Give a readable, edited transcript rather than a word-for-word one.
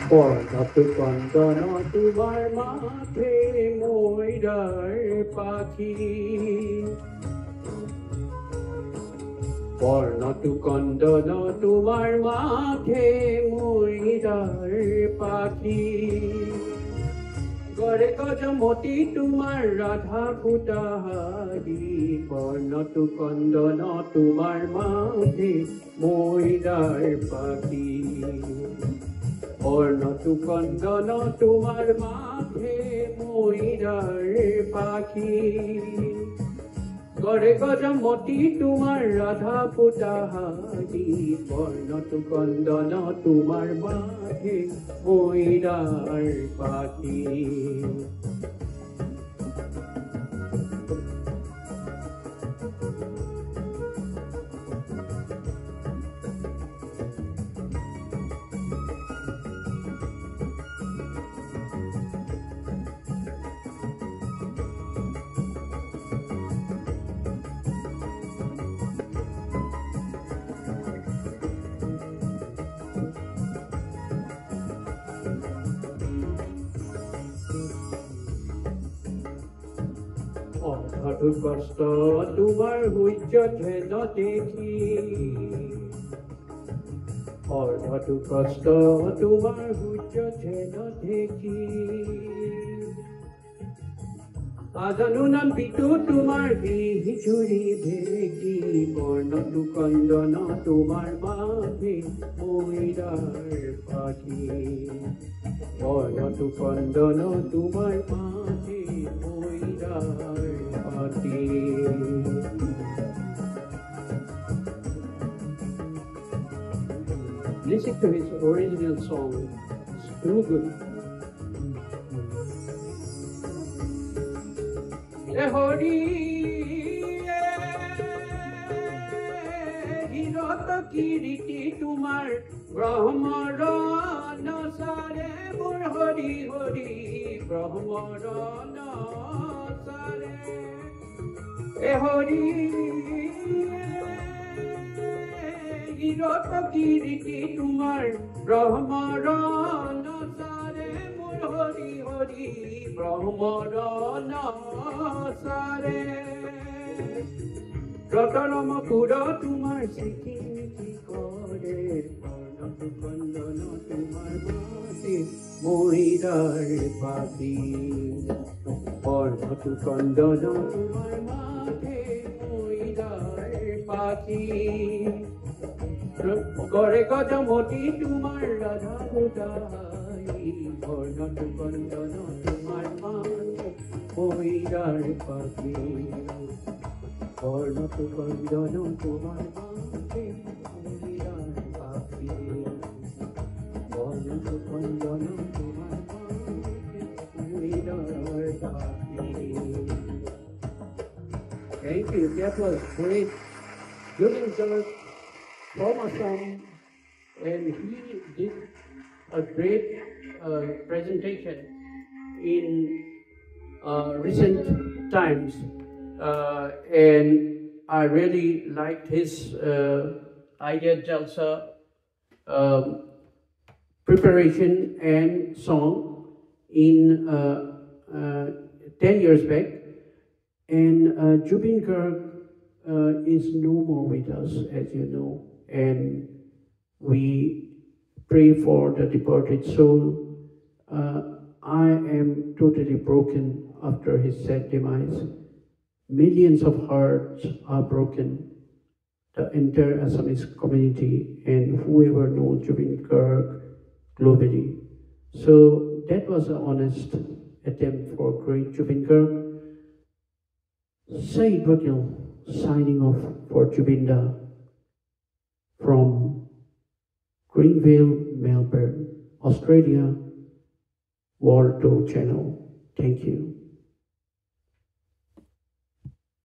পর্ণত কন্দন তোমার মাঠে ময়ূর পাখি পর্ণত কন্দন তোমার মাঠে ময়ূর পাখি গড়ে গজমতি তোমার রাধা ফুটাহারি পর্ণত কন্দন তোমার মাঠে ময়ূর পাখি পর্ণত কন্দন তোমার মাঠে ময়ূর পাখি গড়ে গজমতি তোমার রাধা ফুটাহারি পর্ণত কন্দন তোমার মাঠে ময়ূর পাখি অধু কষ্ট তোমাৰ সূৰ্য ধেন দেখি অধু কষ্ট তোমাৰ সূৰ্য ধেন দেখি আজানো নাম পিতু তোমাৰ বিজুৰি ভেকি পৰ্ণত কন্দন তোমাৰ মাঠে ময়ূৰ পাখি পৰ্ণত কন্দন তোমাৰ মাঠে ময়ূৰ পাখি Listen to his original song. It's too good. Hori হিরত কীর্তি তোমার ব্রহ্মর নসারে মোর হরি হরি ব্রহ্মর নসারে হরি হিরত কীর্তি তোমার ব্রহ্মর নসারে মোর হরি হরি ব্রহ্মর নসারে রতনম পুর তোমার সিকি মিকি করে পর্ণত কন্দন তোমার মাঠে ময়ূর পাখি পর্ণত কন্দন তোমার মাঠে ময়ূর পাখি গড়ে গজমতি তোমার রাধা ফুটাহারি পর্ণত কন্দন তোমার মাঠে ময়ূর পাখি পর্ণত কন্দন তোমার মাঠে ময়ূর পাখি পর্ণত কন্দন তোমার মাঠে ময়ূর পাখি Thank you. That was great. Jubin Garg from Assam, and he did a great presentation in recent times. And I really liked his idea jalsa preparation and song in 10 years back. And Jubin Garg is no more with us, as you know, and we pray for the departed soul. I am totally broken after his sad demise. Millions of hearts are broken, the entire Assamese community and whoever knows Jubin Garg globally. So that was an honest attempt for great Jubin Garg. Saeed Vakil signing off for Jubinda from Greenville, Melbourne, Australia, World Tour Channel. Thank you.